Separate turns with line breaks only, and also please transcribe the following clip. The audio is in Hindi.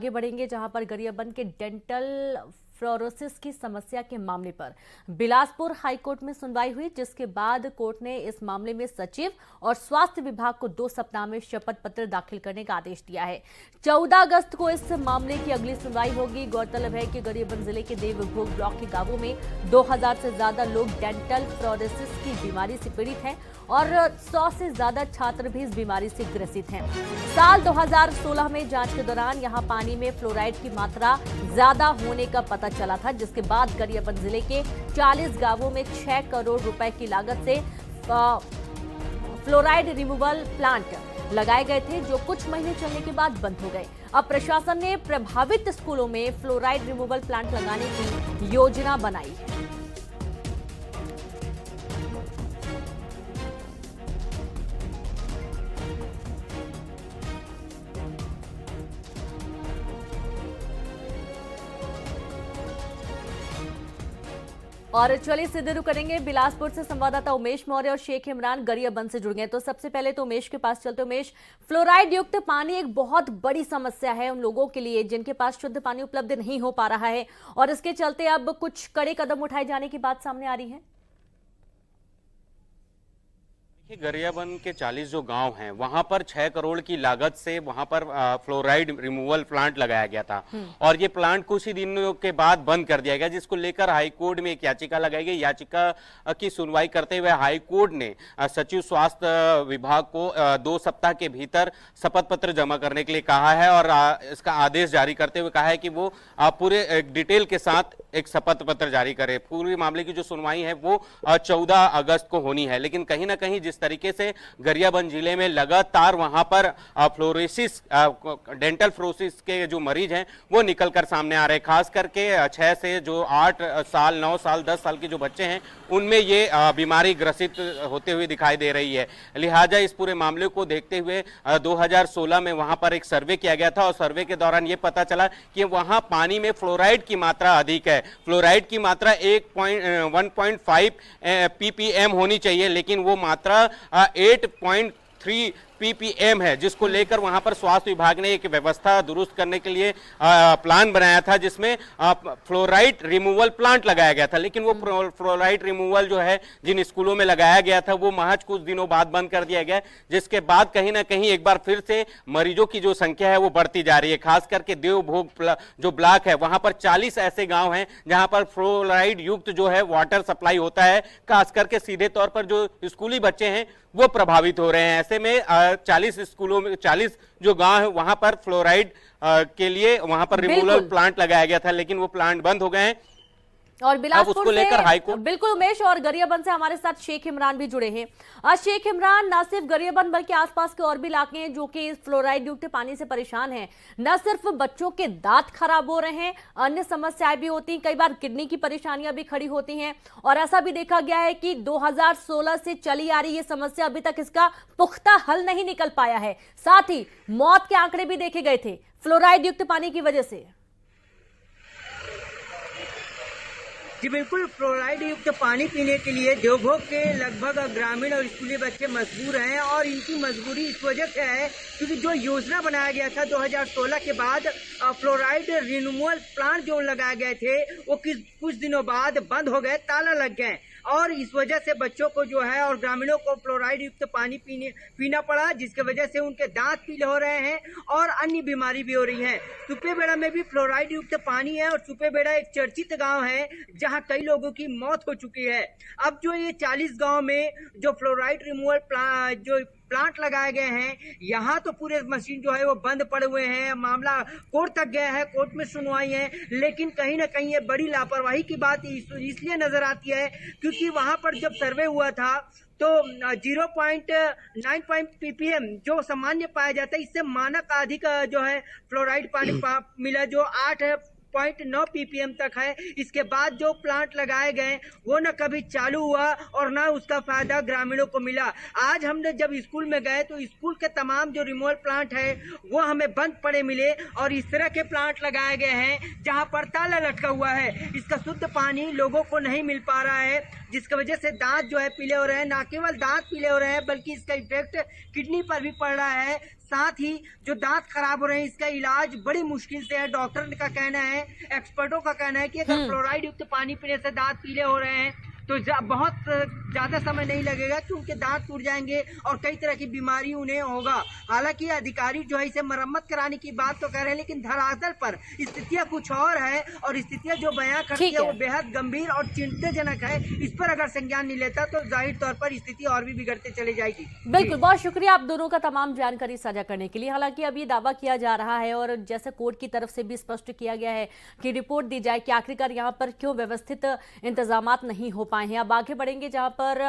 आगे बढ़ेंगे, जहां पर गरियाबंद के डेंटल फ्लोरोसिस की समस्या के मामले पर बिलासपुर हाईकोर्ट में सुनवाई हुई, जिसके बाद कोर्ट ने इस मामले में सचिव और स्वास्थ्य विभाग को 2 सप्ताह में शपथ पत्र दाखिल करने का आदेश दिया है। 14 अगस्त को इस मामले की अगली सुनवाई होगी। गौरतलब है कि गरियाबंद जिले के देवभोग ब्लॉक के गांवों में 2000 से ज्यादा लोग डेंटल फ्लोरोसिस की बीमारी से पीड़ित हैं और 100 से ज्यादा छात्र भी इस बीमारी से ग्रसित हैं। साल 2016 में जांच के दौरान यहां पानी में फ्लोराइड की मात्रा ज्यादा होने का पता चला था, जिसके बाद गरियाबंद जिले के 40 गांवों में 6 करोड़ रुपए की लागत से फ्लोराइड रिमूवल प्लांट लगाए गए थे, जो कुछ महीने चलने के बाद बंद हो गए। अब प्रशासन ने प्रभावित स्कूलों में फ्लोराइड रिमूवल प्लांट लगाने की योजना बनाई है। और चलिए सीधे रुक करेंगे, बिलासपुर से संवाददाता उमेश मौर्य और शेख इमरान गरियाबंद से जुड़ गए। तो सबसे पहले तो उमेश के पास चलते। उमेश, फ्लोराइड युक्त पानी एक बहुत बड़ी समस्या है उन लोगों के लिए जिनके पास शुद्ध पानी उपलब्ध नहीं हो पा रहा है, और इसके चलते अब कुछ कड़े कदम उठाए जाने की बात सामने आ रही है।
गरियाबंद के 40 जो गांव हैं वहां पर 6 करोड़ की लागत से वहां पर फ्लोराइड रिमूवल प्लांट लगाया गया था, और ये प्लांट कुछ ही दिनों के बाद बंद कर दिया गया, जिसको लेकर हाईकोर्ट में एक याचिका लगाई गई। याचिका की सुनवाई करते हुए हाईकोर्ट ने सचिव स्वास्थ्य विभाग को 2 सप्ताह के भीतर शपथ पत्र जमा करने के लिए कहा है, और इसका आदेश जारी करते हुए कहा है कि वो पूरे डिटेल के साथ एक शपथ पत्र जारी करे। पूरे मामले की जो सुनवाई है वो 14 अगस्त को होनी है, लेकिन कहीं ना कहीं जिस तरीके से गरियाबंद जिले में लगातार वहां पर फ्लोरोसिस डेंटल फ्लोरोसिस के जो मरीज हैं वो निकलकर सामने आ रहे हैं, खास करके 6 से जो 8 साल 9 साल 10 साल के जो बच्चे हैं उनमें ये बीमारी ग्रसित होते हुए दिखाई दे रही है। लिहाजा इस पूरे मामले को देखते हुए 2016 में वहां पर एक सर्वे किया गया था, और सर्वे के दौरान ये पता चला कि वहां पानी में फ्लोराइड की मात्रा अधिक है। फ्लोराइड की मात्रा 1.5 ppm होनी चाहिए, लेकिन वो मात्रा 8.3 ppm है, जिसको लेकर वहां पर स्वास्थ्य विभाग ने एक व्यवस्था दुरुस्त करने के लिए प्लान बनाया था, जिसमें फ्लोराइड रिमूवल प्लांट लगाया गया था। लेकिन वो फ्लोराइड रिमूवल जो है जिन स्कूलों में लगाया गया था वो महज कुछ दिनों बाद बंद कर दिया गया, जिसके बाद कहीं ना कहीं एक बार फिर से मरीजों की जो संख्या है वो बढ़ती जा रही है। खास करके देवभोग जो ब्लॉक है वहां पर 40 ऐसे गांव हैं जहां पर फ्लोराइड युक्त जो है वाटर सप्लाई होता है, खास करके सीधे तौर पर जो स्कूली बच्चे हैं वो प्रभावित हो रहे हैं। ऐसे में 40 स्कूलों में 40 जो गांव है वहां पर फ्लोराइड के लिए वहां पर रिमूवल प्लांट लगाया गया था, लेकिन वो प्लांट बंद हो गए हैं।
और बिलासपुर से बिल्कुल उमेश, और गरियाबंद से हमारे साथ शेख इमरान भी जुड़े हैं। आज शेख इमरान, न सिर्फ गरियाबंद बल्कि आसपास के और भी इलाके हैं जो कि फ्लोराइड युक्त पानी से परेशान हैं। न सिर्फ बच्चों के दांत खराब हो रहे हैं, अन्य समस्याएं भी होती हैं, कई बार किडनी की परेशानियां भी खड़ी होती हैं, और ऐसा भी देखा गया है कि 2016 से चली आ रही ये समस्या अभी तक इसका पुख्ता हल नहीं निकल पाया है। साथ ही मौत के आंकड़े भी देखे गए थे फ्लोराइड युक्त पानी की वजह से।
जी बिल्कुल, फ्लोराइड युक्त पानी पीने के लिए देवभोग के लगभग ग्रामीण और स्कूली बच्चे मजबूर हैं, और इनकी मजबूरी इस वजह से है क्योंकि जो योजना बनाया गया था 2016 के बाद फ्लोराइड रिमूवल प्लांट जो लगाए गए थे वो कुछ दिनों बाद बंद हो गए, ताला लग गए, और इस वजह से बच्चों को जो है और ग्रामीणों को फ्लोराइड युक्त पानी पीना पड़ा, जिसकी वजह से उनके दांत पीले हो रहे हैं और अन्य बीमारी भी हो रही है। सुपेबेड़ा में भी फ्लोराइड युक्त पानी है, और सुपेबेड़ा एक चर्चित गांव है जहां कई लोगों की मौत हो चुकी है। अब जो ये 40 गांव में जो फ्लोराइड रिमूवल प्लांट लगाए गए हैं, यहाँ तो पूरे मशीन जो है वो बंद पड़े हुए हैं। मामला कोर्ट तक गया है, कोर्ट में सुनवाई है, लेकिन कहीं ना कहीं ये बड़ी लापरवाही की बात इसलिए नजर आती है क्योंकि वहां पर जब सर्वे हुआ था तो 0.9 ppm जो सामान्य पाया जाता है, इससे मानक अधिक जो है फ्लोराइड पानी मिला, जो 8.9 ppm तक है। इसके बाद जो प्लांट लगाए गए वो न कभी चालू हुआ और न उसका फायदा ग्रामीणों को मिला। आज हमने जब स्कूल में गए तो स्कूल के तमाम जो रिमूवल प्लांट है वो हमें बंद पड़े मिले, और इस तरह के प्लांट लगाए गए हैं जहां पर ताला लटका हुआ है। इसका शुद्ध पानी लोगों को नहीं मिल पा रहा है। जिसकी वजह से दांत जो है पीले हो रहे हैं। ना केवल दांत पीले हो रहे हैं बल्कि इसका इफेक्ट किडनी पर भी पड़ रहा है। साथ ही जो दांत खराब हो रहे हैं इसका इलाज बड़ी मुश्किल से है। डॉक्टर का कहना है, एक्सपर्टों का कहना है कि अगर फ्लोराइड युक्त पानी पीने से दांत पीले हो रहे हैं तो बहुत ज्यादा समय नहीं लगेगा कि उनके दांत टूट जाएंगे और कई तरह की बीमारी उन्हें होगा। हालांकि अधिकारी जो है इसे मरम्मत कराने की बात तो कह रहे हैं, लेकिन धरातल पर स्थितियां कुछ और है और स्थितियां जो बयां करती है वो बेहद गंभीर और चिंताजनक है। इस पर अगर संज्ञान नहीं लेता तो जाहिर तौर पर स्थिति और भी बिगड़ते चली जाएगी।
बिल्कुल, बहुत शुक्रिया आप दोनों का तमाम जानकारी साझा करने के लिए। हालांकि अब ये दावा किया जा रहा है और जैसे कोर्ट की तरफ से भी स्पष्ट किया गया है कि रिपोर्ट दी जाए कि आखिरकार यहाँ पर क्यों व्यवस्थित इंतजाम नहीं हो पाए हैं। अब आगे बढ़ेंगे जहां पर